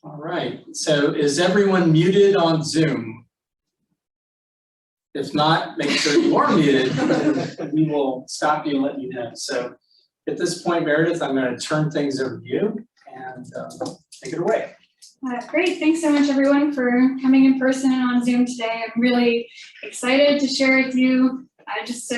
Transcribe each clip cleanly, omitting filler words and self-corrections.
All right, so is everyone muted on Zoom? If not, make sure you are muted, and we will stop you and let you know. So at this point, Meredith, I'm going to turn things over to you and take it away. Great, thanks so much everyone for coming in person and on Zoom today. I'm really excited to share with you just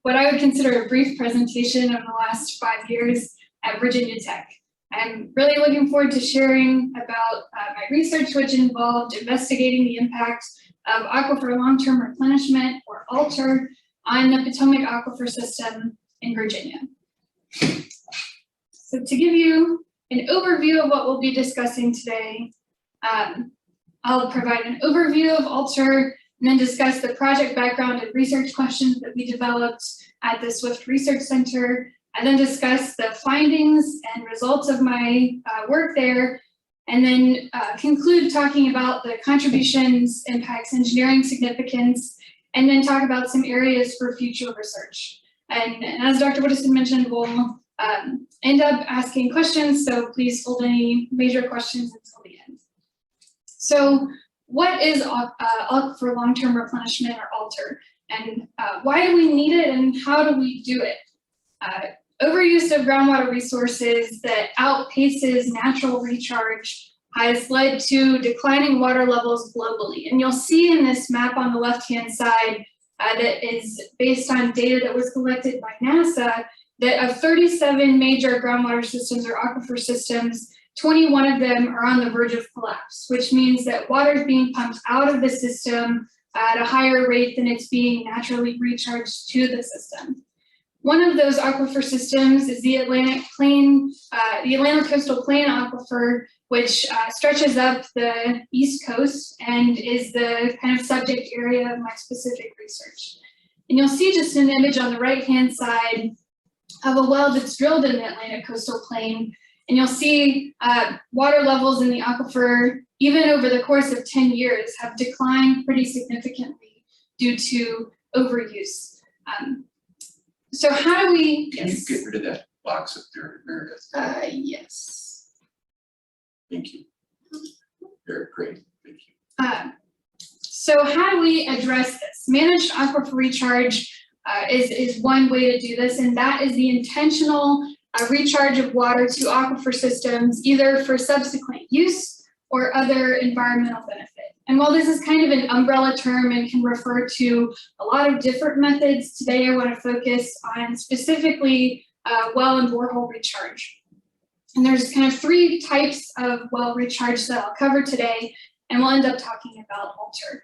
what I would consider a brief presentation of the last 5 years at Virginia Tech. I'm really looking forward to sharing about my research, which involved investigating the impact of aquifer long-term replenishment, or ALTER, on the Potomac aquifer system in Virginia. So to give you an overview of what we'll be discussing today, I'll provide an overview of ALTER and then discuss the project background and research questions that we developed at the Swift Research Center, and then discuss the findings and results of my work there, and then conclude talking about the contributions, impacts, engineering significance, and then talk about some areas for future research. And as Dr. Woodison mentioned, we'll end up asking questions, so please hold any major questions until the end. So what is aquifer long-term replenishment, or ALTER, and why do we need it, and how do we do it? Overuse of groundwater resources that outpaces natural recharge has led to declining water levels globally. And you'll see in this map on the left-hand side that is based on data that was collected by NASA, that of 37 major groundwater systems or aquifer systems, 21 of them are on the verge of collapse, which means that water is being pumped out of the system at a higher rate than it's being naturally recharged to the system. One of those aquifer systems is the Atlantic Coastal Plain Aquifer, which stretches up the East Coast and is the kind of subject area of my specific research. And you'll see just an image on the right-hand side of a well that's drilled in the Atlantic Coastal Plain, and you'll see water levels in the aquifer, even over the course of 10 years, have declined pretty significantly due to overuse. So how do we? Can you get rid of that box up there, Meredith? Yes. Thank you. Very great. Thank you. So how do we address this? Managed aquifer recharge is one way to do this, and that is the intentional recharge of water to aquifer systems, either for subsequent use or other environmental benefit. And while this is kind of an umbrella term and can refer to a lot of different methods, today I want to focus on specifically well and borehole recharge. And there's kind of 3 types of well recharge that I'll cover today, and we'll end up talking about ALTER.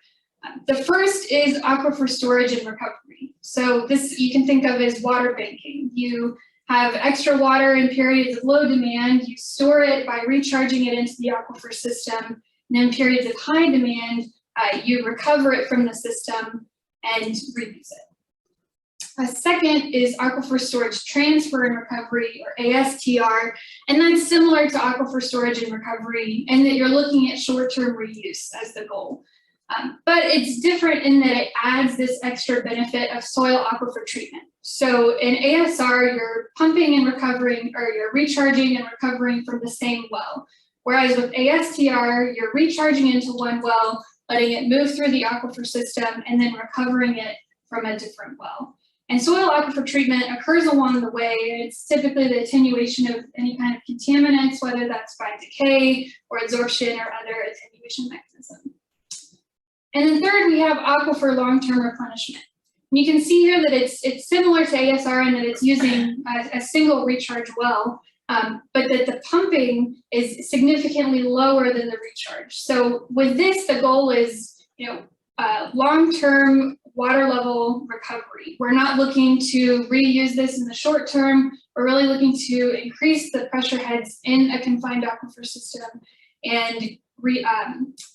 The first is aquifer storage and recovery. So this you can think of as water banking. You have extra water in periods of low demand, you store it by recharging it into the aquifer system, and in periods of high demand, you recover it from the system and reuse it. A second is aquifer storage transfer and recovery, or ASTR, and that's similar to aquifer storage and recovery in that you're looking at short-term reuse as the goal. But it's different in that it adds this extra benefit of soil aquifer treatment. So in ASR, you're pumping and recovering, or you're recharging and recovering from the same well. Whereas with ASTR, you're recharging into one well, letting it move through the aquifer system, and then recovering it from a different well. And soil aquifer treatment occurs along the way, and it's typically the attenuation of any kind of contaminants, whether that's by decay or absorption or other attenuation mechanism. And then third, we have aquifer long-term replenishment. And you can see here that it's similar to ASR in that it's using a single recharge well, but that the pumping is significantly lower than the recharge. So with this, the goal is, long-term water level recovery. We're not looking to reuse this in the short term. We're really looking to increase the pressure heads in a confined aquifer system and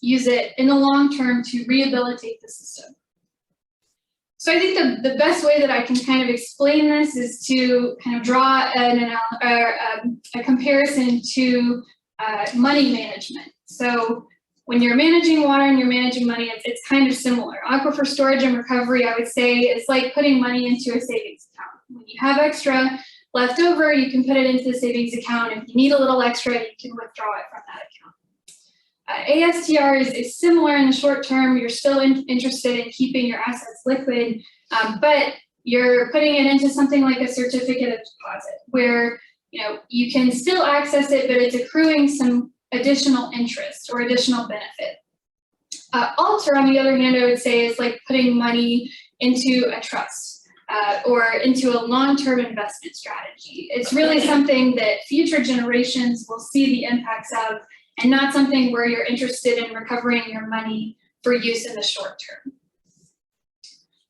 use it in the long term to rehabilitate the system. So I think the best way that I can kind of explain this is to kind of draw a comparison to money management. So when you're managing water and you're managing money, it's kind of similar. Aquifer storage and recovery, I would say, is like putting money into a savings account. When you have extra left over, you can put it into the savings account. If you need a little extra, you can withdraw it from that account. ASTR is similar in the short term. You're still interested in keeping your assets liquid, but you're putting it into something like a certificate of deposit where you can still access it, but it's accruing some additional interest or additional benefit. Alter, on the other hand, I would say is like putting money into a trust or into a long-term investment strategy. It's really something that future generations will see the impacts of, and not something where you're interested in recovering your money for use in the short term.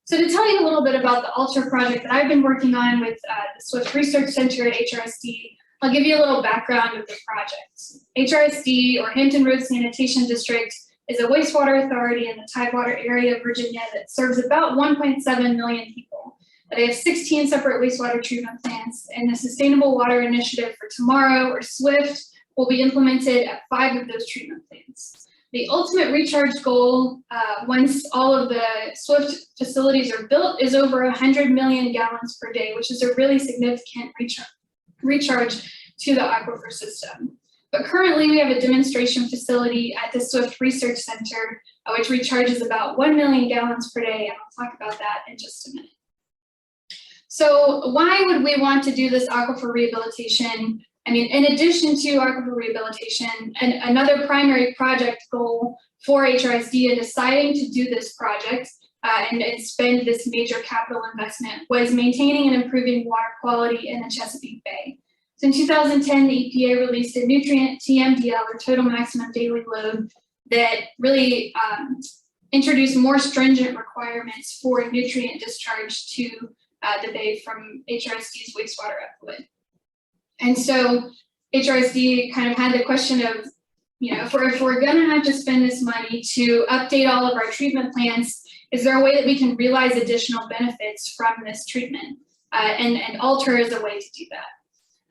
So to tell you a little bit about the Alter project that I've been working on with the Swift Research Center at HRSD, I'll give you a little background of the project. HRSD, or Hampton Road Sanitation District, is a wastewater authority in the Tidewater area of Virginia that serves about 1.7 million people. They have 16 separate wastewater treatment plants, and the Sustainable Water Initiative for Tomorrow, or SWIFT, will be implemented at 5 of those treatment plants. The ultimate recharge goal, once all of the SWIFT facilities are built, is over 100 million gallons per day, which is a really significant recharge to the aquifer system. But currently we have a demonstration facility at the Swift Research Center, which recharges about 1 million gallons per day, and I'll talk about that in just a minute. So why would we want to do this aquifer rehabilitation? I mean, in addition to aquifer rehabilitation, and another primary project goal for HRSD in deciding to do this project and spend this major capital investment was maintaining and improving water quality in the Chesapeake Bay. So in 2010, the EPA released a nutrient TMDL, or total maximum daily load, that really introduced more stringent requirements for nutrient discharge to the bay from HRSD's wastewater effluent. And so HRSD kind of had the question of, if we're gonna have to spend this money to update all of our treatment plants, is there a way that we can realize additional benefits from this treatment? And Alter is a way to do that.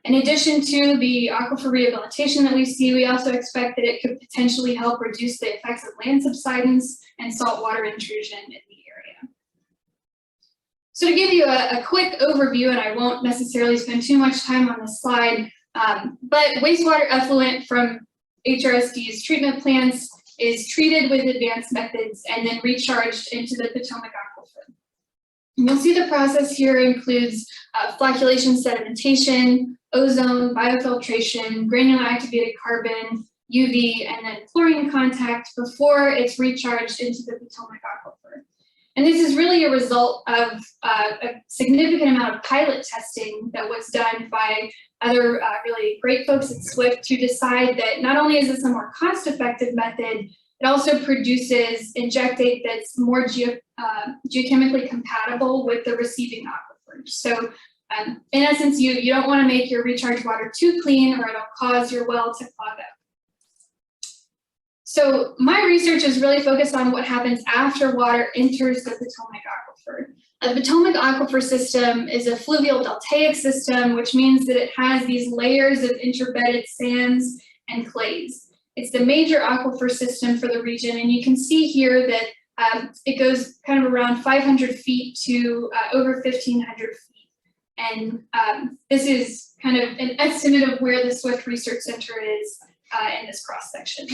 In addition to the aquifer rehabilitation that we see, we also expect that it could potentially help reduce the effects of land subsidence and saltwater intrusion in the area. So to give you a quick overview, and I won't necessarily spend too much time on this slide, but wastewater effluent from HRSD's treatment plants is treated with advanced methods and then recharged into the Potomac aquifer. And you'll see the process here includes flocculation sedimentation, ozone, biofiltration, granular activated carbon, UV, and then chlorine contact before it's recharged into the Potomac aquifer. And this is really a result of a significant amount of pilot testing that was done by other really great folks at Swift to decide that not only is this a more cost-effective method, it also produces injectate that's more geochemically compatible with the receiving aquifer. So in essence, you don't want to make your recharge water too clean or it'll cause your well to clog up. So my research is really focused on what happens after water enters the Potomac aquifer. The Potomac aquifer system is a fluvial deltaic system, which means that it has these layers of interbedded sands and clays. It's the major aquifer system for the region, and you can see here that it goes kind of around 500 feet to over 1,500 feet. And this is kind of an estimate of where the Swift Research Center is in this cross section.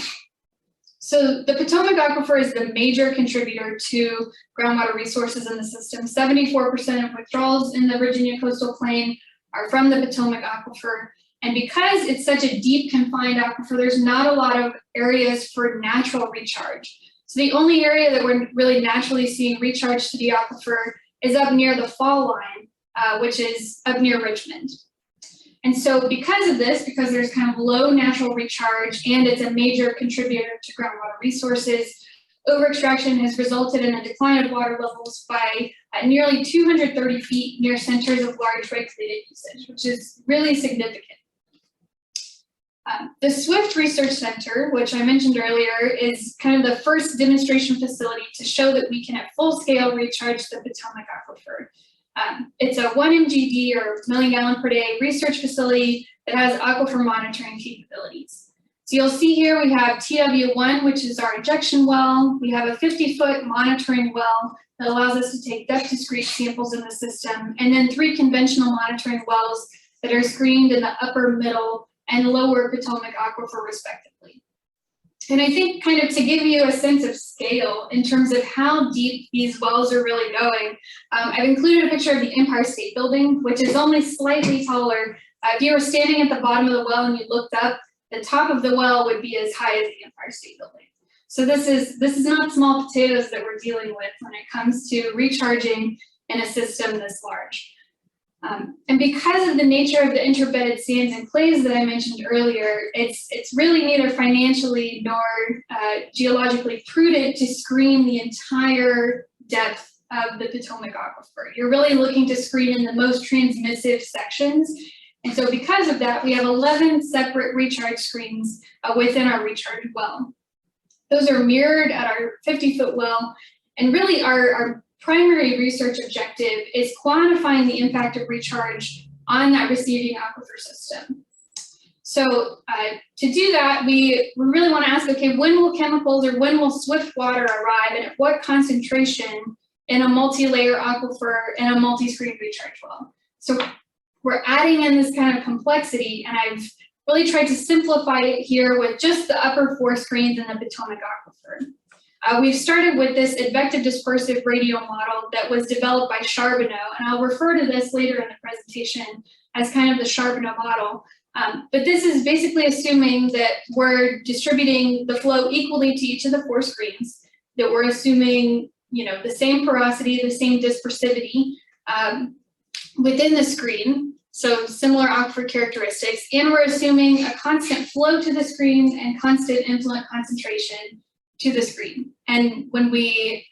So the Potomac aquifer is the major contributor to groundwater resources in the system. 74% of withdrawals in the Virginia coastal plain are from the Potomac aquifer. And because it's such a deep confined aquifer, there's not a lot of areas for natural recharge. So the only area that we're really naturally seeing recharge to the aquifer is up near the fall line, which is up near Richmond. And so because of this, because there's kind of low natural recharge and it's a major contributor to groundwater resources, over-extraction has resulted in a decline of water levels by nearly 230 feet near centers of large regulated usage, which is really significant. The Swift Research Center, which I mentioned earlier, is kind of the first demonstration facility to show that we can at full scale recharge the Potomac aquifer. It's a 1 MGD, or million gallon per day, research facility that has aquifer monitoring capabilities. So you'll see here we have TW1, which is our injection well. We have a 50-foot monitoring well that allows us to take depth discrete samples in the system, and then 3 conventional monitoring wells that are screened in the upper, middle, and lower Potomac aquifer respectively. And I think kind of to give you a sense of scale in terms of how deep these wells are really going, I've included a picture of the Empire State Building, which is only slightly taller. If you were standing at the bottom of the well and you looked up, the top of the well would be as high as the Empire State Building. So this is not small potatoes that we're dealing with when it comes to recharging in a system this large. And because of the nature of the interbedded sands and clays that I mentioned earlier, it's really neither financially nor geologically prudent to screen the entire depth of the Potomac Aquifer. You're really looking to screen in the most transmissive sections. And so because of that, we have 11 separate recharge screens within our recharge well. Those are mirrored at our 50-foot well, and really our primary research objective is quantifying the impact of recharge on that receiving aquifer system. So to do that, we really want to ask, okay, when will chemicals or when will swift water arrive and at what concentration in a multi-layer aquifer and a multi-screen recharge well? So we're adding in this kind of complexity, and I've really tried to simplify it here with just the upper 4 screens in the Potomac Aquifer. We've started with this advective dispersive radial model that was developed by Charbonneau, and I'll refer to this later in the presentation as kind of the Charbonneau model. But this is basically assuming that we're distributing the flow equally to each of the 4 screens, that we're assuming, you know, the same porosity, the same dispersivity within the screen, so similar aquifer characteristics, and we're assuming a constant flow to the screen and constant influent concentration to the screen. And when we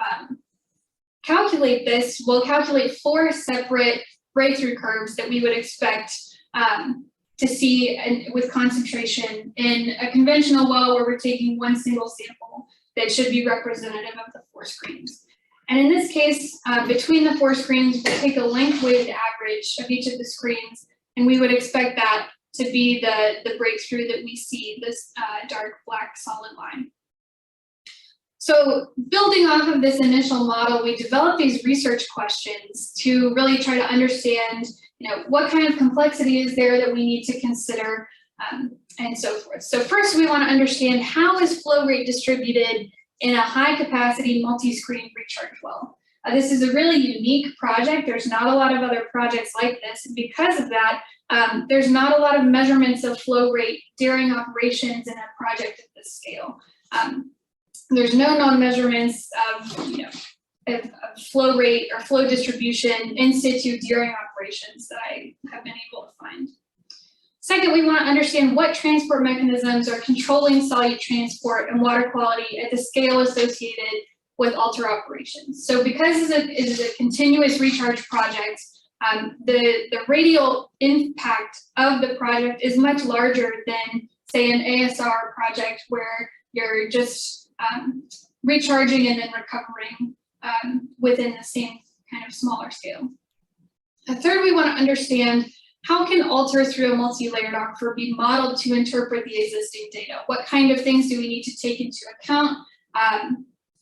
calculate this, we'll calculate 4 separate breakthrough curves that we would expect to see with concentration in a conventional well where we're taking one single sample that should be representative of the 4 screens. And in this case, between the 4 screens, we'll take a length-weighted average of each of the screens, and we would expect that to be the breakthrough that we see, this dark black solid line. So building off of this initial model, we developed these research questions to really try to understand, you know, what kind of complexity is there that we need to consider, and so forth. So first, we want to understand, how is flow rate distributed in a high capacity multi-screen recharge well? This is a really unique project. There's not a lot of other projects like this. And because of that, there's not a lot of measurements of flow rate during operations in a project at this scale. There's no known measurements of, you know, of flow rate or flow distribution in situ during operations that I have been able to find. Second, we want to understand what transport mechanisms are controlling solute transport and water quality at the scale associated with alter operations. So because it is a continuous recharge project, the radial impact of the project is much larger than, say, an ASR project where you're just recharging and then recovering within the same kind of smaller scale. Third, we want to understand, how can alter through a multi-layered aquifer be modeled to interpret the existing data? What kind of things do we need to take into account?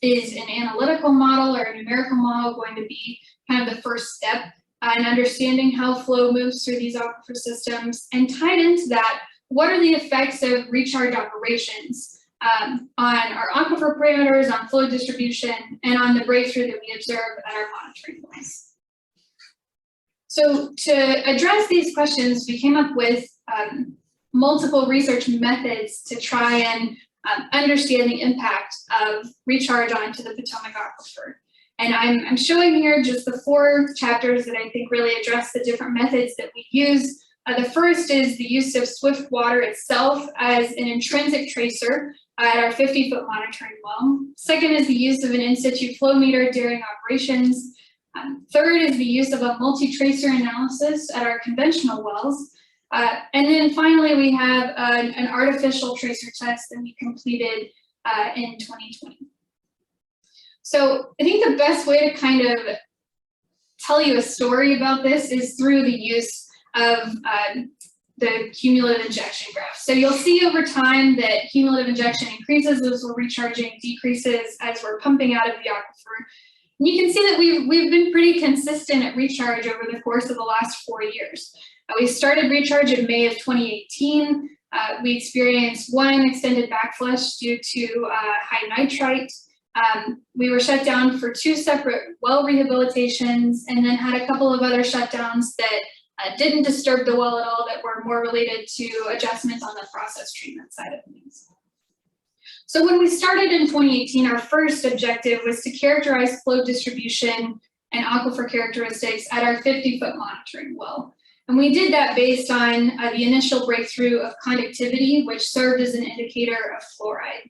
Is an analytical model or a numerical model going to be kind of the first step in understanding how flow moves through these aquifer systems? And tied into that, what are the effects of recharge operations on our aquifer parameters, on flow distribution, and on the breakthrough that we observe at our monitoring wells? So to address these questions, we came up with multiple research methods to try and understand the impact of recharge onto the Potomac Aquifer. And I'm showing here just the 4 chapters that I think really address the different methods that we use. The first is the use of swift water itself as an intrinsic tracer at our 50-foot monitoring well. Second is the use of an in-situ flow meter during operations. Third is the use of a multi-tracer analysis at our conventional wells. And then finally, we have an artificial tracer test that we completed in 2020. So I think the best way to kind of tell you a story about this is through the use of the cumulative injection graph. So you'll see over time that cumulative injection increases as we're recharging, decreases as we're pumping out of the aquifer. And you can see that we've been pretty consistent at recharge over the course of the last 4 years. We started recharge in May of 2018. We experienced one extended backflush due to high nitrite. We were shut down for 2 separate well rehabilitations, and then had a couple of other shutdowns that didn't disturb the well at all, that were more related to adjustments on the process treatment side of things. So when we started in 2018, our first objective was to characterize flow distribution and aquifer characteristics at our 50-foot monitoring well. And we did that based on the initial breakthrough of conductivity, which served as an indicator of fluoride.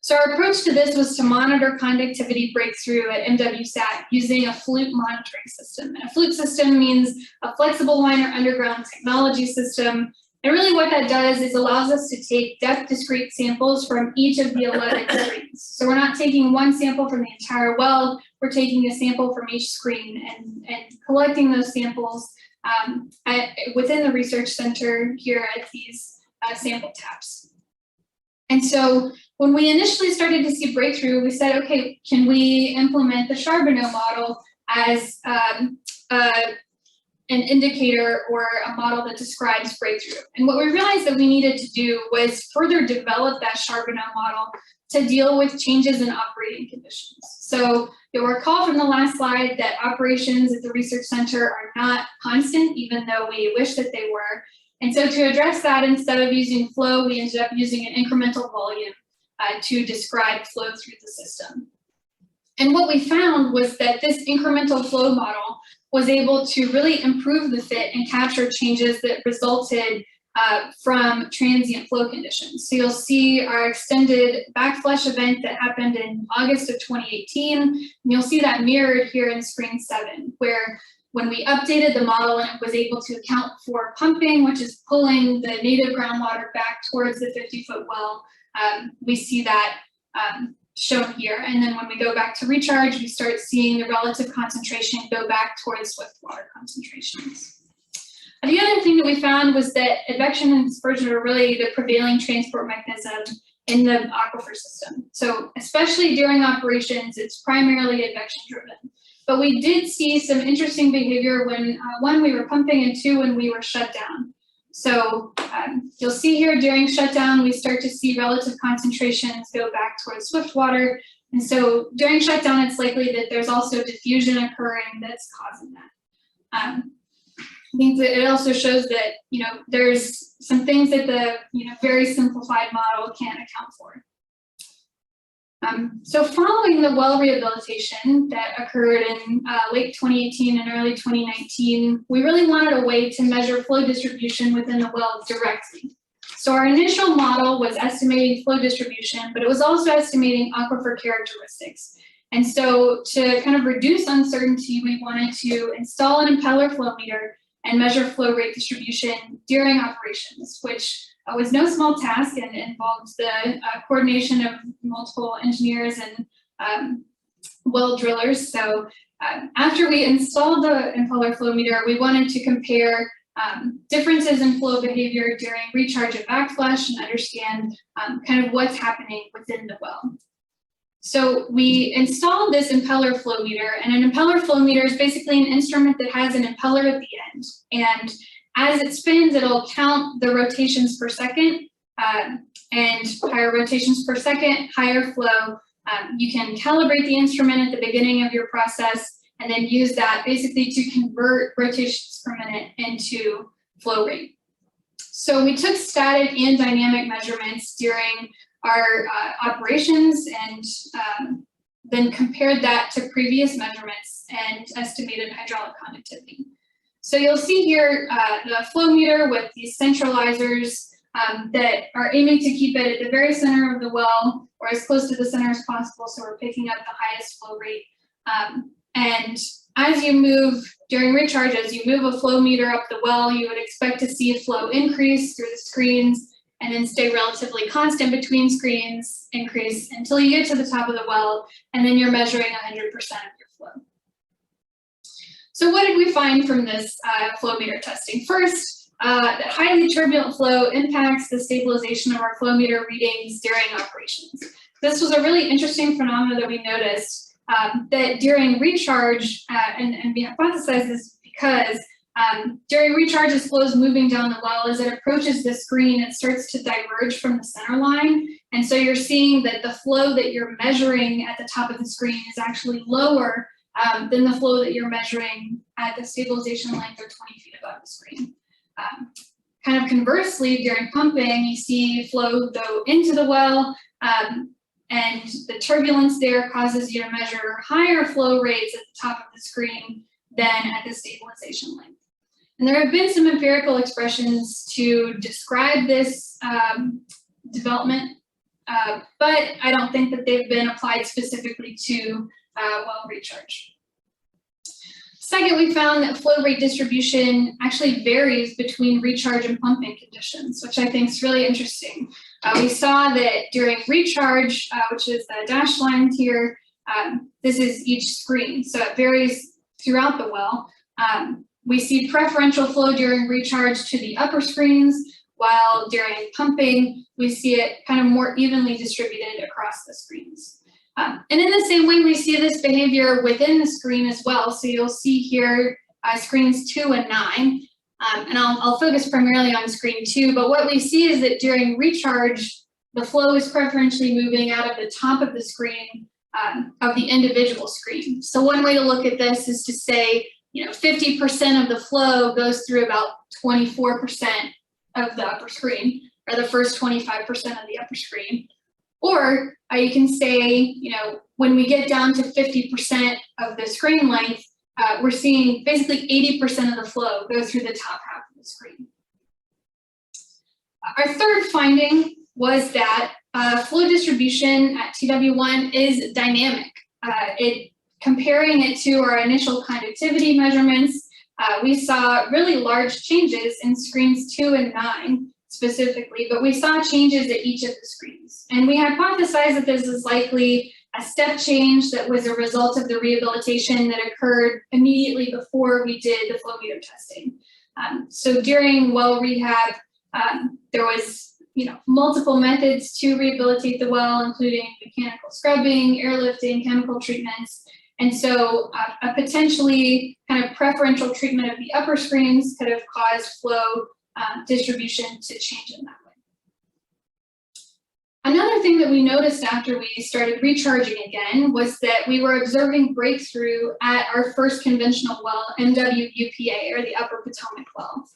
So our approach to this was to monitor conductivity breakthrough at MWSAT using a flute monitoring system. And a flute system means a flexible line or underground technology system. And really what that does is allows us to take depth discrete samples from each of the 11 screens. So we're not taking one sample from the entire well, we're taking a sample from each screen and collecting those samples within the research center here at these sample taps. And so when we initially started to see breakthrough, we said, okay, can we implement the Charbonneau model as an indicator or a model that describes breakthrough? And what we realized that we needed to do was further develop that Charbonneau model to deal with changes in operating conditions. So you'll recall from the last slide that operations at the research center are not constant, even though we wish that they were. And so to address that, instead of using flow, we ended up using an incremental volume to describe flow through the system. And what we found was that this incremental flow model was able to really improve the fit and capture changes that resulted from transient flow conditions. So you'll see our extended backflush event that happened in August of 2018, and you'll see that mirrored here in screen 7, where when we updated the model and it was able to account for pumping, which is pulling the native groundwater back towards the 50-foot well, we see that shown here. And then when we go back to recharge, we start seeing the relative concentration go back towards swift water concentrations. The other thing that we found was that advection and dispersion are really the prevailing transport mechanism in the aquifer system. So especially during operations, it's primarily advection driven. But we did see some interesting behavior when, 1, we were pumping, and 2, when we were shut down. So you'll see here during shutdown, we start to see relative concentrations go back towards swift water. And so during shutdown, it's likely that there's also diffusion occurring that's causing that. I think that it also shows that, there's some things that the, very simplified model can't account for. So following the well rehabilitation that occurred in late 2018 and early 2019, we really wanted a way to measure flow distribution within the well directly. So our initial model was estimating flow distribution, but it was also estimating aquifer characteristics. And so to kind of reduce uncertainty, we wanted to install an impeller flow meter and measure flow rate distribution during operations, which was no small task and involved the coordination of multiple engineers and well drillers. So after we installed the impeller flow meter, we wanted to compare differences in flow behavior during recharge and backflush and understand kind of what's happening within the well. So we installed this impeller flow meter, and an impeller flow meter is basically an instrument that has an impeller at the end. And as it spins, it'll count the rotations per second, and higher rotations per second, higher flow. You can calibrate the instrument at the beginning of your process and then use that basically to convert rotations per minute into flow rate. So we took static and dynamic measurements during our operations and then compared that to previous measurements and estimated hydraulic conductivity. So you'll see here the flow meter with these centralizers that are aiming to keep it at the very center of the well or as close to the center as possible, so we're picking up the highest flow rate. And as you move during recharge, as you move a flow meter up the well, you would expect to see flow increase through the screens and then stay relatively constant between screens, increase until you get to the top of the well, and then you're measuring 100% of your flow. So what did we find from this flow meter testing? First, that highly turbulent flow impacts the stabilization of our flow meter readings during operations. This was a really interesting phenomenon that we noticed that during recharge, and we hypothesized this because During recharge, as flow is moving down the well, as it approaches the screen, it starts to diverge from the center line. And so you're seeing that the flow that you're measuring at the top of the screen is actually lower than the flow that you're measuring at the stabilization length or 20 feet above the screen. Kind of conversely, during pumping, you see flow go into the well, and the turbulence there causes you to measure higher flow rates at the top of the screen than at the stabilization length. And there have been some empirical expressions to describe this development, but I don't think that they've been applied specifically to well recharge. Second, we found that flow rate distribution actually varies between recharge and pumping conditions, which I think is really interesting. We saw that during recharge, which is the dashed line here, this is each screen, so it varies throughout the well. We see preferential flow during recharge to the upper screens, while during pumping, we see it kind of more evenly distributed across the screens. And in the same way, we see this behavior within the screen as well. So you'll see here screens 2 and 9, and I'll focus primarily on screen 2, but what we see is that during recharge, the flow is preferentially moving out of the top of the screen of the individual screen. So one way to look at this is to say, 50% of the flow goes through about 24% of the upper screen, or the first 25% of the upper screen. Or you can say, when we get down to 50% of the screen length, we're seeing basically 80% of the flow go through the top half of the screen. Our third finding was that flow distribution at TW1 is dynamic. Comparing it to our initial conductivity measurements, we saw really large changes in screens 2 and 9 specifically, but we saw changes at each of the screens. And we hypothesized that this is likely a step change that was a result of the rehabilitation that occurred immediately before we did the flow meter testing. So during well rehab, there was multiple methods to rehabilitate the well, including mechanical scrubbing, airlifting, chemical treatments. And so a potentially kind of preferential treatment of the upper screens could have caused flow distribution to change in that way. Another thing that we noticed after we started recharging again was that we were observing breakthrough at our first conventional well, MWUPA, or the Upper Potomac well.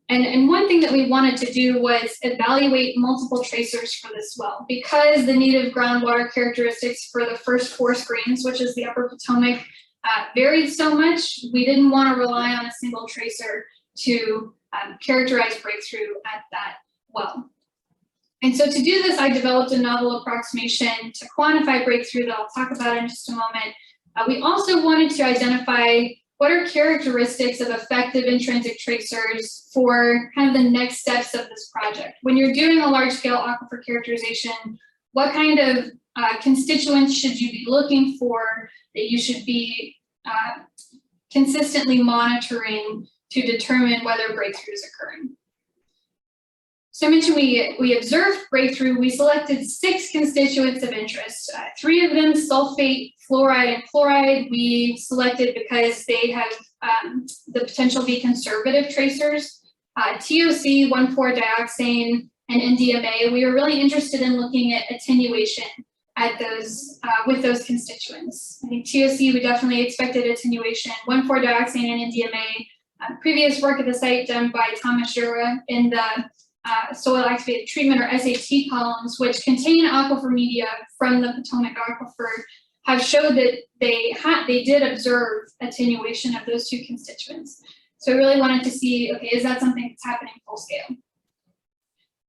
And one thing that we wanted to do was evaluate multiple tracers for this well. Because the native groundwater characteristics for the first 4 screens, which is the Upper Potomac, varied so much, we didn't want to rely on a single tracer to characterize breakthrough at that well. And so to do this, I developed a novel approximation to quantify breakthrough that I'll talk about in just a moment. We also wanted to identify what are characteristics of effective intrinsic tracers for kind of the next steps of this project. When you're doing a large-scale aquifer characterization, what kind of constituents should you be looking for that you should be consistently monitoring to determine whether breakthrough is occurring? So I mentioned we observed breakthrough. We selected 6 constituents of interest. 3 of them, sulfate, fluoride, and chloride, we selected because they have the potential to be conservative tracers. TOC, 1,4-dioxane, and NDMA, we were really interested in looking at attenuation at those with those constituents. I think TOC, we definitely expected attenuation. 1,4-dioxane and NDMA, previous work at the site done by Thomas Jura in the soil activated treatment, or SAT columns, which contain aquifer media from the Potomac aquifer, have showed that they did observe attenuation of those 2 constituents. So we really wanted to see, okay, is that something that's happening full scale?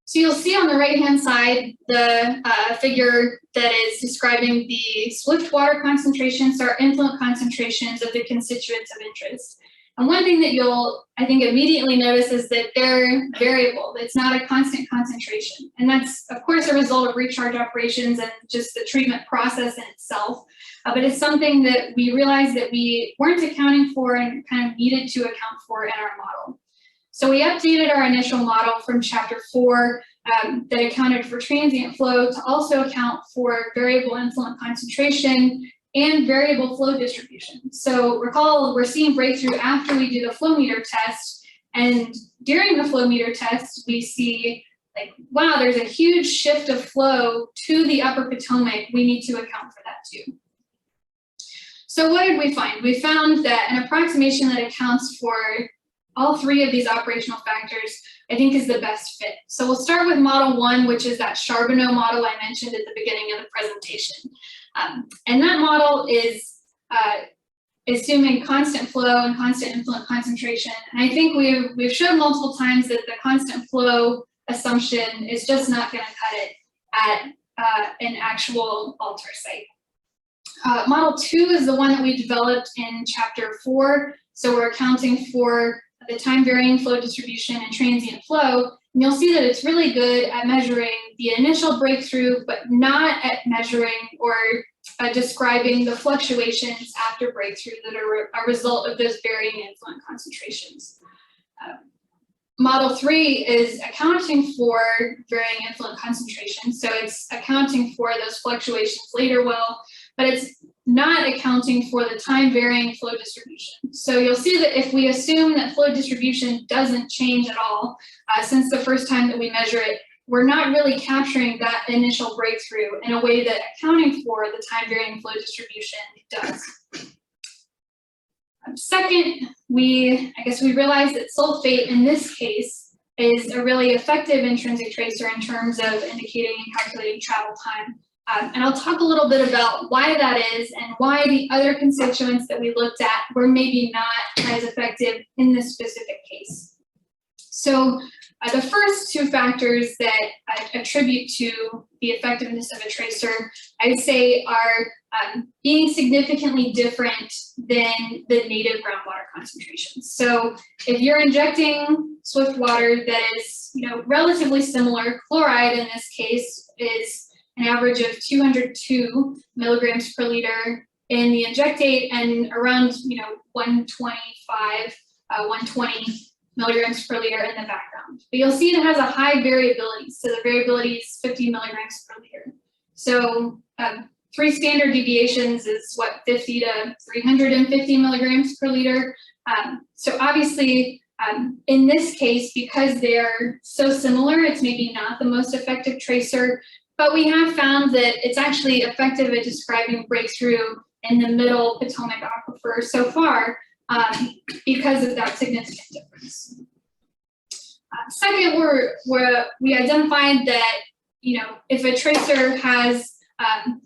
So you'll see on the right-hand side the figure that is describing the swift water concentrations, or influent concentrations of the constituents of interest. And one thing that you'll, I think, immediately notice is that they're variable. It's not a constant concentration. And that's, of course, a result of recharge operations and just the treatment process in itself. But it's something that we realized that we weren't accounting for and kind of needed to account for in our model. So we updated our initial model from chapter 4 that accounted for transient flow to also account for variable influent concentration and variable flow distribution. So recall, we're seeing breakthrough after we do the flow meter test, and during the flow meter test, we see like, wow, there's a huge shift of flow to the upper Potomac. We need to account for that too. So what did we find? We found that an approximation that accounts for all three of these operational factors, I think, is the best fit. So we'll start with model 1, which is that Charbonneau model I mentioned at the beginning of the presentation. And that model is assuming constant flow and constant influent concentration. And I think we've shown multiple times that the constant flow assumption is just not going to cut it at an actual altar site. Model 2 is the one that we developed in chapter 4. So we're accounting for the time varying flow distribution and transient flow. And you'll see that it's really good at measuring the initial breakthrough, but not at measuring or describing the fluctuations after breakthrough that are a result of those varying influent concentrations. Model 3 is accounting for varying influent concentration. So it's accounting for those fluctuations later well, but it's not accounting for the time varying flow distribution. So you'll see that if we assume that flow distribution doesn't change at all since the first time that we measure it, we're not really capturing that initial breakthrough in a way that accounting for the time varying flow distribution does. Second, I guess we realized that sulfate in this case is a really effective intrinsic tracer in terms of indicating and calculating travel time. And I'll talk a little bit about why that is and why the other constituents that we looked at were maybe not as effective in this specific case. So the first two factors that I attribute to the effectiveness of a tracer, I'd say are being significantly different than the native groundwater concentrations. So if you're injecting swift water that is, relatively similar, chloride in this case is an average of 202 milligrams per liter in the injectate and around 125, 120 milligrams per liter in the background. But you'll see it has a high variability. So the variability is 50 milligrams per liter. So 3 standard deviations is what, 50 to 350 milligrams per liter. So obviously in this case, because they are so similar, it's maybe not the most effective tracer, but we have found that it's actually effective at describing breakthrough in the middle Potomac aquifer so far because of that significant difference. Second, we identified that if a tracer has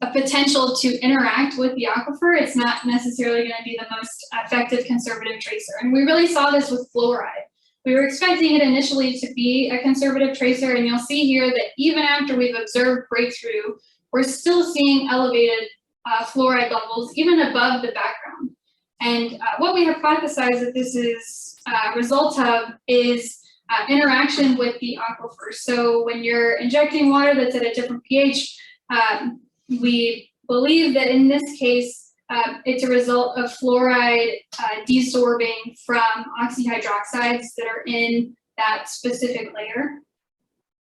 a potential to interact with the aquifer, it's not necessarily going to be the most effective conservative tracer. And we really saw this with fluoride. We were expecting it initially to be a conservative tracer, and you'll see here that even after we've observed breakthrough, we're still seeing elevated fluoride levels, even above the background. And what we hypothesize that this is a result of is interaction with the aquifer. So when you're injecting water that's at a different pH, we believe that in this case, it's a result of fluoride desorbing from oxyhydroxides that are in that specific layer.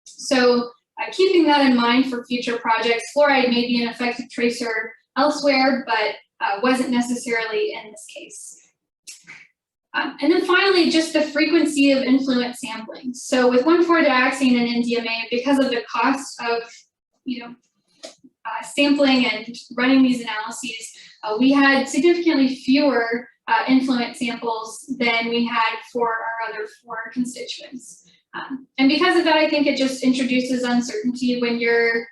So keeping that in mind for future projects, fluoride may be an effective tracer elsewhere, but wasn't necessarily in this case. And then finally, just the frequency of influent sampling. So with 1,4-dioxane and NDMA, because of the cost of sampling and running these analyses, we had significantly fewer influent samples than we had for our other 4 constituents. And because of that, I think it just introduces uncertainty when you're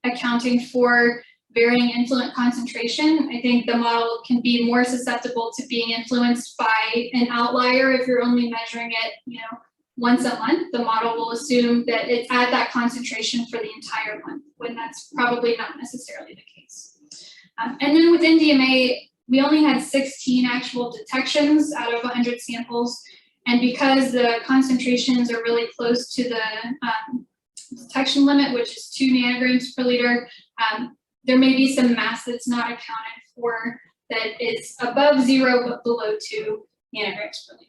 accounting for varying influent concentration. I think the model can be more susceptible to being influenced by an outlier. If you're only measuring it, once a month, the model will assume that it's at that concentration for the entire month, when that's probably not necessarily the case. And then with NDMA, we only had 16 actual detections out of 100 samples. And because the concentrations are really close to the detection limit, which is 2 nanograms per liter, there may be some mass that's not accounted for that is above 0 but below 2 nanograms per liter.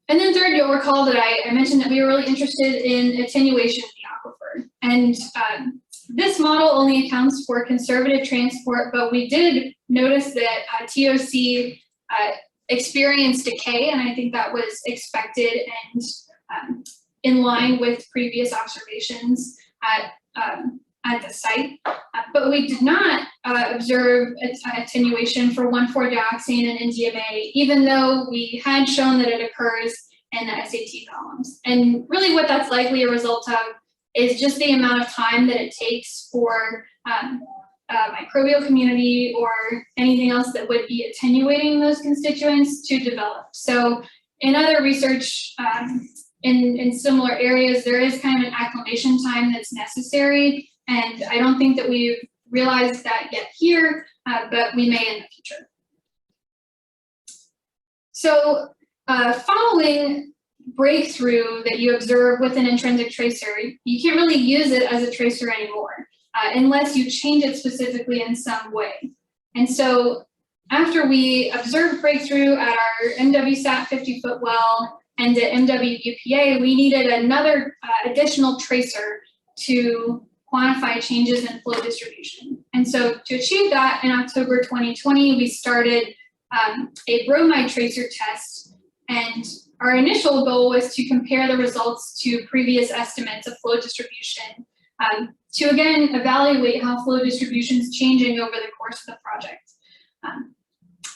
And then third, you'll recall that I mentioned that we were really interested in attenuation of the aquifer. And This model only accounts for conservative transport, but we did notice that TOC experienced decay, and I think that was expected and in line with previous observations at the site. But we did not observe attenuation for 1,4-dioxane and NDMA, even though we had shown that it occurs in the SAT columns. And really what that's likely a result of is just the amount of time that it takes for microbial community or anything else that would be attenuating those constituents to develop. So in other research in similar areas, there is kind of an acclimation time that's necessary. And I don't think that we've realized that yet here, but we may in the future. So following breakthrough that you observe with an intrinsic tracer, you can't really use it as a tracer anymore unless you change it specifically in some way. And so after we observed breakthrough at our MWSAT 50-foot well and at MWUPA, we needed another additional tracer to quantify changes in flow distribution. And so to achieve that, in October 2020, we started a bromide tracer test, and our initial goal was to compare the results to previous estimates of flow distribution to again evaluate how flow distribution is changing over the course of the project.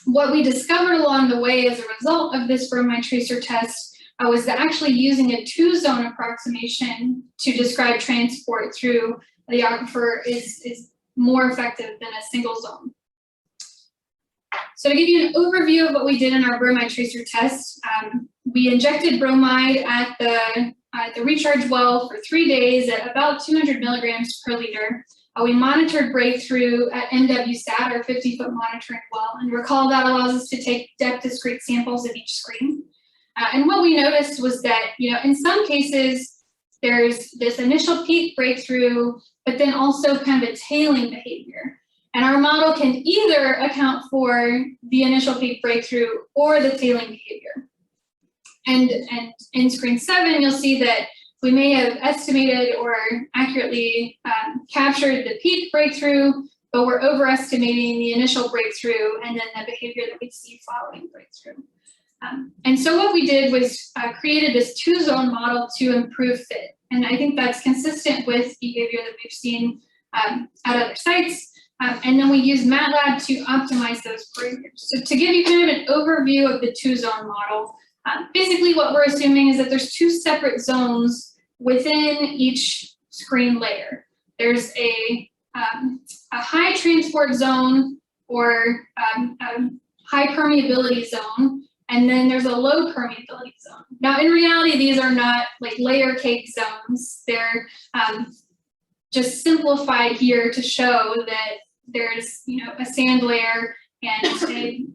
What we discovered along the way as a result of this bromide tracer test was that actually using a 2-zone approximation to describe transport through the aquifer is more effective than a single zone. So to give you an overview of what we did in our bromide tracer test, we injected bromide at the recharge well for 3 days at about 200 milligrams per liter. We monitored breakthrough at MWSAT, our 50-foot monitoring well, and recall that allows us to take depth discrete samples of each screen. And what we noticed was that, in some cases, there's this initial peak breakthrough, but then also kind of a tailing behavior. And our model can either account for the initial peak breakthrough or the tailing behavior. And in screen 7, you'll see that we may have estimated or accurately captured the peak breakthrough, but we're overestimating the initial breakthrough and then the behavior that we see following breakthrough. And so what we did was created this 2-zone model to improve fit. And I think that's consistent with behavior that we've seen at other sites. And then we use MATLAB to optimize those parameters. So to give you kind of an overview of the 2-zone model, basically what we're assuming is that there's 2 separate zones within each screen layer. There's a high transport zone or a high permeability zone, and then there's a low permeability zone. Now, in reality, these are not like layer cake zones. They're just simplified here to show that there's, a sand layer and a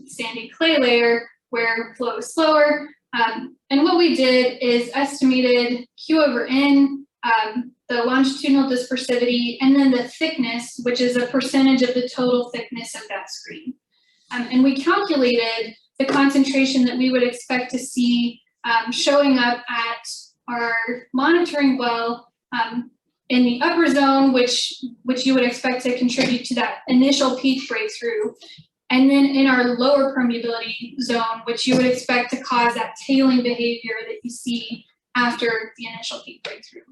sandy clay layer where flow is slower. And what we did is estimated Q over N, the longitudinal dispersivity, and then the thickness, which is a percentage of the total thickness of that screen. And we calculated the concentration that we would expect to see showing up at our monitoring well in the upper zone, which you would expect to contribute to that initial peak breakthrough. And then in our lower permeability zone, which you would expect to cause that tailing behavior that you see after the initial peak breakthrough.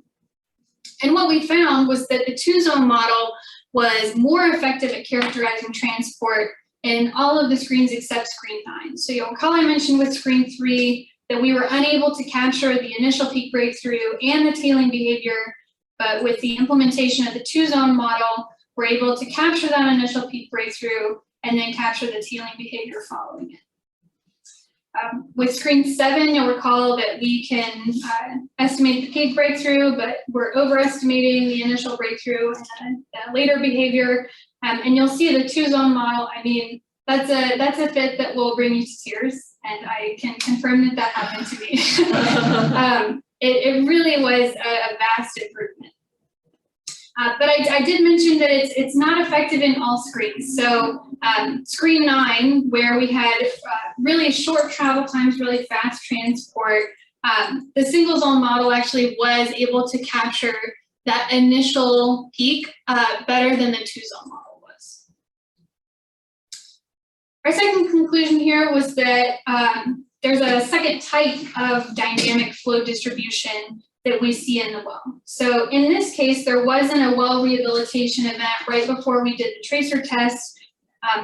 And what we found was that the 2-zone model was more effective at characterizing transport in all of the screens except screen 9. So you'll recall I mentioned with screen 3 that we were unable to capture the initial peak breakthrough and the tailing behavior, but with the implementation of the 2-zone model, we're able to capture that initial peak breakthrough and then capture the tailing behavior following it. With screen 7, you'll recall that we can estimate the peak breakthrough, but we're overestimating the initial breakthrough and the later behavior. And you'll see the 2-zone model. I mean, that's a fit that will bring you to tears, and I can confirm that happened to me. It really was a vast improvement. But I did mention that it's not effective in all screens. So screen 9, where we had really short travel times, really fast transport, the single zone model actually was able to capture that initial peak better than the 2-zone model was. Our second conclusion here was that there's a second type of dynamic flow distribution that we see in the well. So in this case, there wasn't a well rehabilitation event right before we did the tracer test.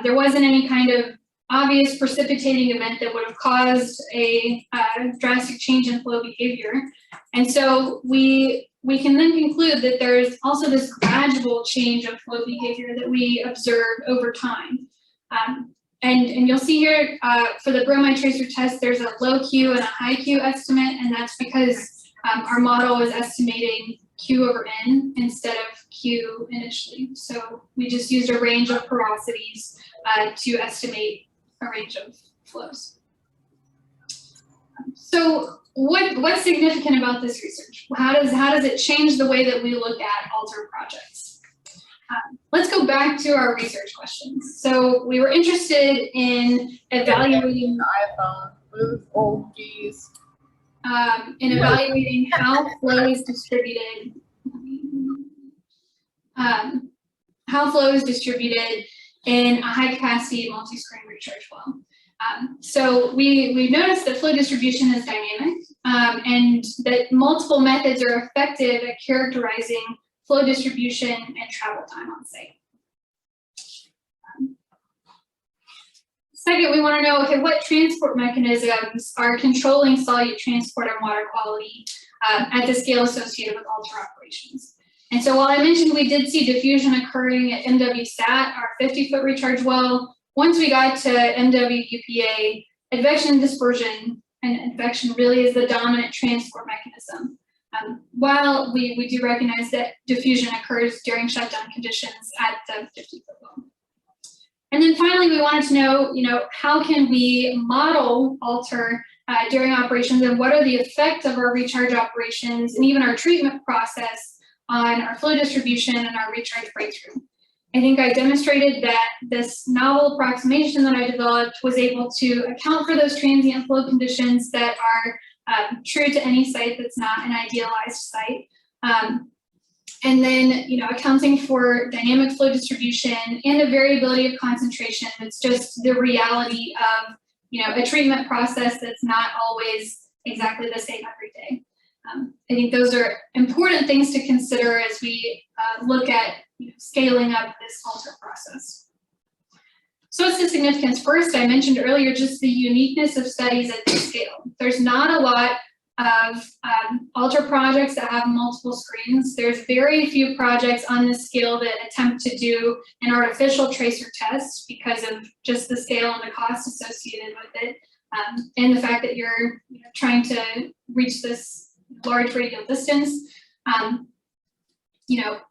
There wasn't any kind of obvious precipitating event that would have caused a drastic change in flow behavior. And so we can then conclude that there's also this gradual change of flow behavior that we observe over time. And you'll see here for the bromide tracer test, there's a low Q and a high Q estimate, and that's because our model is estimating Q over N instead of Q initially. So we just used a range of porosities to estimate a range of flows. So what's significant about this research? How does it change the way that we look at alter projects? Let's go back to our research questions. So we were interested in evaluating iPhone, move old G's. In evaluating how flow is distributed. How flow is distributed in a high capacity multi-screen recharge well. So we noticed that flow distribution is dynamic and that multiple methods are effective at characterizing flow distribution and travel time on site. Second, we want to know, okay, what transport mechanisms are controlling solute transport and water quality at the scale associated with alter operations. And so while I mentioned we did see diffusion occurring at MWSAT, our 50-foot recharge well, once we got to MWUPA, advection dispersion, and advection really is the dominant transport mechanism. While we do recognize that diffusion occurs during shutdown conditions at the 50-foot well. And then finally, we wanted to know, how can we model alter during operations, and what are the effects of our recharge operations and even our treatment process on our flow distribution and our recharge breakthrough. I think I demonstrated that this novel approximation that I developed was able to account for those transient flow conditions that are true to any site that's not an idealized site. And then, accounting for dynamic flow distribution and a variability of concentration. It's just the reality of, a treatment process that's not always exactly the same every day. I think those are important things to consider as we look at scaling up this alter process. So what's the significance? First, I mentioned earlier just the uniqueness of studies at this scale. There's not a lot of alter projects that have multiple screens. There's very few projects on this scale that attempt to do an artificial tracer test because of just the scale and the cost associated with it, and the fact that you're trying to reach this large radial distance.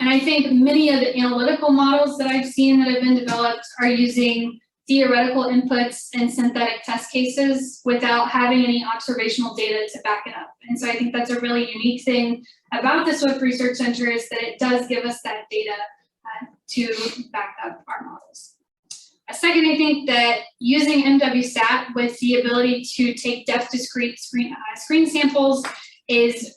And I think many of the analytical models that I've seen that have been developed are using theoretical inputs and synthetic test cases without having any observational data to back it up. And so I think that's a really unique thing about the Swift Research Center, is that it does give us that data to back up our models. Second, I think that using MWSAT with the ability to take depth discrete screen samples is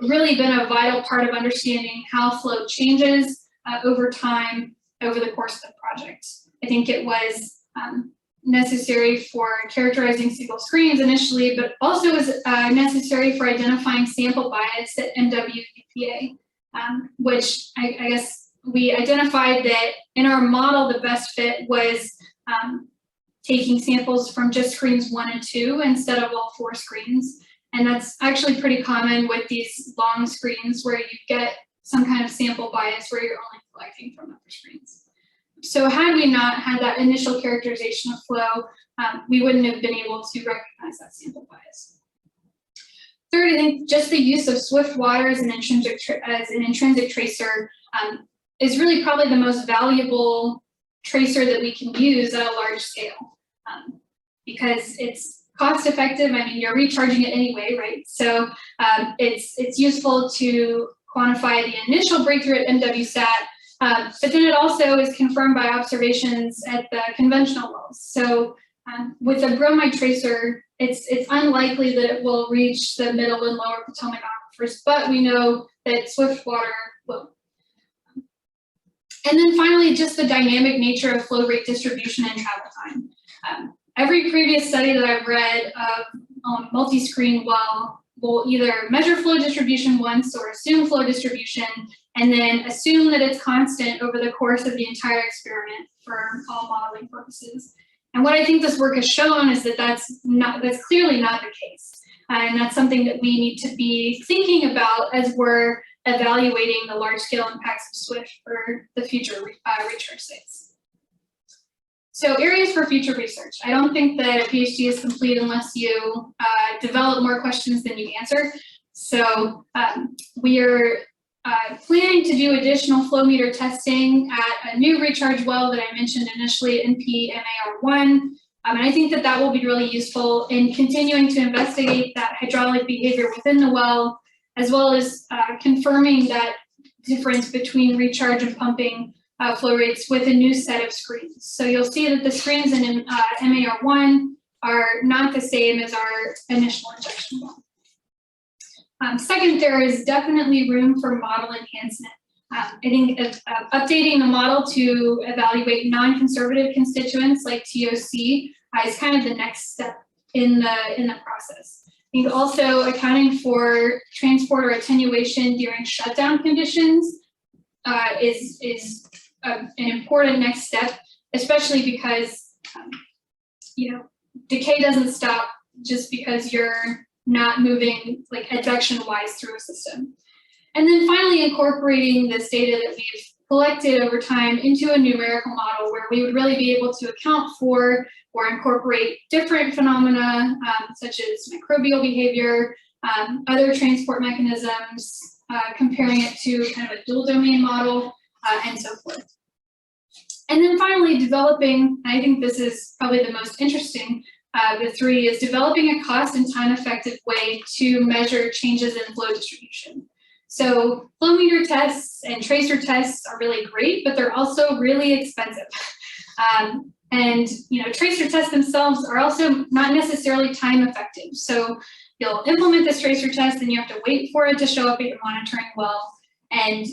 really been a vital part of understanding how flow changes over time over the course of the project. I think it was necessary for characterizing single screens initially, but also was necessary for identifying sample bias at MWUPA, which I guess we identified that in our model, the best fit was taking samples from just screens 1 and 2 instead of all 4 screens. And that's actually pretty common with these long screens where you get some kind of sample bias where you're only collecting from upper screens. So had we not had that initial characterization of flow, we wouldn't have been able to recognize that sample bias. Third, I think just the use of swift water as an intrinsic tracer is really probably the most valuable tracer that we can use at a large scale, because it's cost effective. I mean, you're recharging it anyway, right? So it's useful to quantify the initial breakthrough at MWSAT, but then it also is confirmed by observations at the conventional wells. So with a bromide tracer, it's unlikely that it will reach the middle and lower Potomac aquifers, but we know that swift water will. And then finally, just the dynamic nature of flow rate distribution and travel time. Every previous study that I've read of multi-screen well will either measure flow distribution once or assume flow distribution, and then assume that it's constant over the course of the entire experiment for all modeling purposes. And what I think this work has shown is that that's clearly not the case. And that's something that we need to be thinking about as we're evaluating the large-scale impacts of SWIFT for the future recharge sites. So areas for future research. I don't think that a PhD is complete unless you develop more questions than you answer. So we are planning to do additional flow meter testing at a new recharge well that I mentioned initially, NPMAR1. And I think that will be really useful in continuing to investigate that hydraulic behavior within the well, as well as confirming that difference between recharge and pumping flow rates with a new set of screens. So you'll see that the screens in MAR1 are not the same as our initial injection well. Second, there is definitely room for model enhancement. I think updating the model to evaluate non-conservative constituents like TOC is kind of the next step in the process. I think also accounting for transport or attenuation during shutdown conditions is an important next step, especially because decay doesn't stop just because you're not moving like advection-wise through a system. And then finally, incorporating this data that we've collected over time into a numerical model where we would really be able to account for or incorporate different phenomena such as microbial behavior, other transport mechanisms, comparing it to kind of a dual domain model, and so forth. And then finally, developing, I think this is probably the most interesting, the three is developing a cost and time effective way to measure changes in flow distribution. So flow meter tests and tracer tests are really great, but they're also really expensive. And tracer tests themselves are also not necessarily time effective. So you'll implement this tracer test and you have to wait for it to show up at your monitoring well. And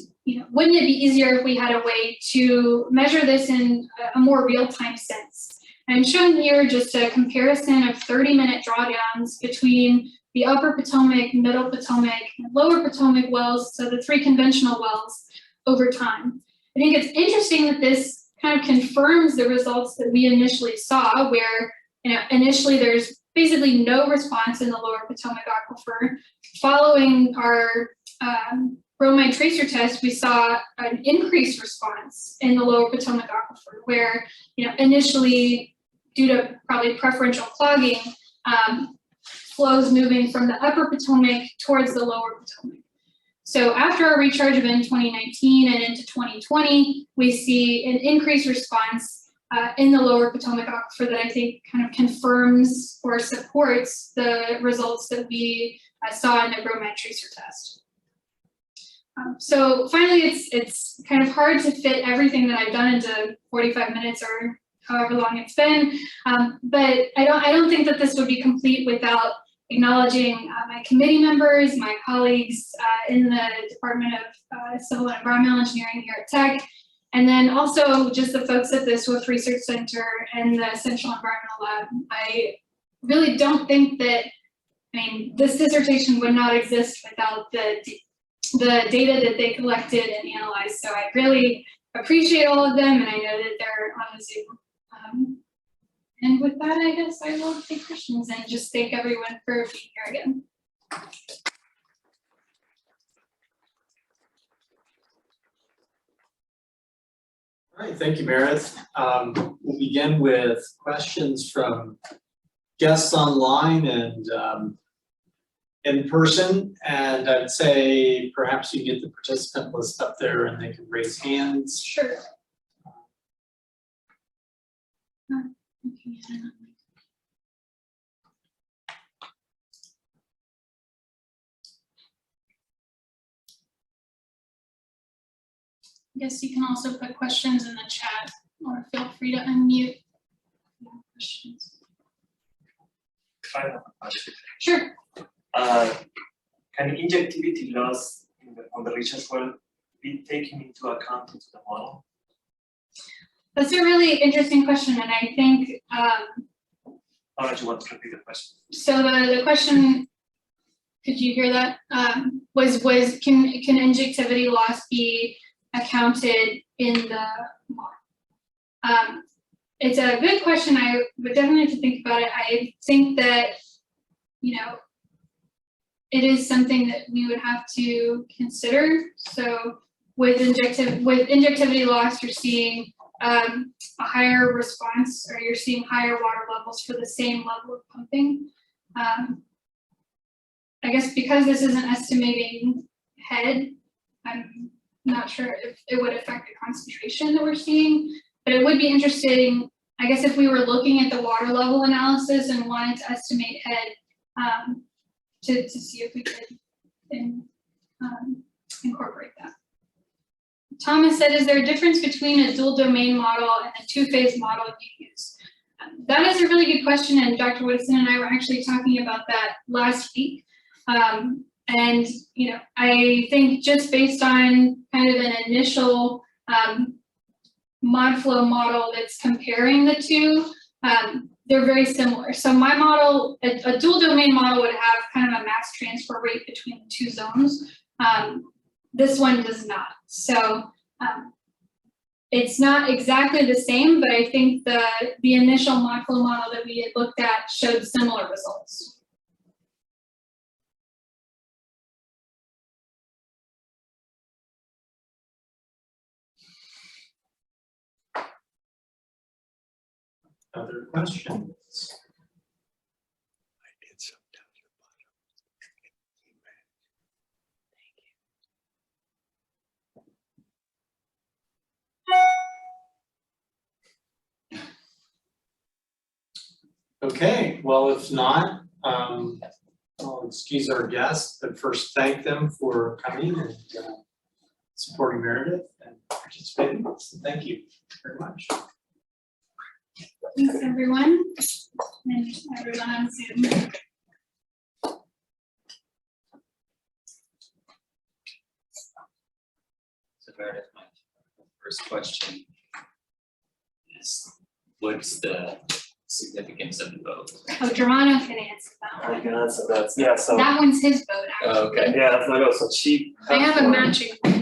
wouldn't it be easier if we had a way to measure this in a more real-time sense? I'm showing here just a comparison of 30-minute drawdowns between the upper Potomac, middle Potomac, and lower Potomac wells, so the three conventional wells over time. I think it's interesting that this kind of confirms the results that we initially saw, where initially there's basically no response in the lower Potomac aquifer. Following our bromide tracer test, we saw an increased response in the lower Potomac aquifer, where initially, due to probably preferential clogging, flows moving from the upper Potomac towards the lower Potomac. So after our recharge event in 2019 and into 2020, we see an increased response in the lower Potomac aquifer that I think kind of confirms or supports the results that we saw in the bromide tracer test. So finally, it's kind of hard to fit everything that I've done into 45 minutes or however long it's been, but I don't think that this would be complete without acknowledging my committee members, my colleagues in the Department of Civil and Environmental Engineering here at Tech, and then also just the folks at the SWIFT Research Center and the Central Environmental Lab. I really don't think that, this dissertation would not exist without the data that they collected and analyzed. So I really appreciate all of them, and I know that they're on the Zoom. And with that, I guess I will take questions and just thank everyone for being here again. All right, thank you, Meredith. We'll begin with questions from guests online and in person. And I'd say perhaps you get the participant list up there and they can raise hands. Sure. I guess you can also put questions in the chat or feel free to unmute questions. Sure. Can injectivity loss on the recharge well be taken into account into the model? That's a really interesting question, and I think, How don't you want to repeat the question? so the question, could you hear that? Was can injectivity loss be accounted in the model? It's a good question. I would definitely have to think about it. I think that, it is something that we would have to consider. So with injectivity loss, you're seeing a higher response, or you're seeing higher water levels for the same level of pumping. I guess because this isn't estimating head, I'm not sure if it would affect the concentration that we're seeing, but it would be interesting, I guess, if we were looking at the water level analysis and wanted to estimate head, to see if we could incorporate that. Thomas said, is there a difference between a dual domain model and a two-phase model you use? That is a really good question, and Dr. Woodson and I were actually talking about that last week. And I think just based on kind of an initial mod flow model that's comparing the two, they're very similar. So my model, a dual domain model would have kind of a mass transfer rate between the two zones. This one does not. So it's not exactly the same, but I think the initial mod flow model that we had looked at showed similar results. Other questions? Okay, well, if not, I'll excuse our guests, but first thank them for coming and supporting Meredith and participating. So thank you very much. Thanks, everyone, and everyone on Zoom. So Meredith, my first question is, what's the significance of the vote? Oh, Germano can answer that one. can answer that. Yeah, so That one's his vote, actually. Okay. yeah, that's not also cheap. I have a matching one.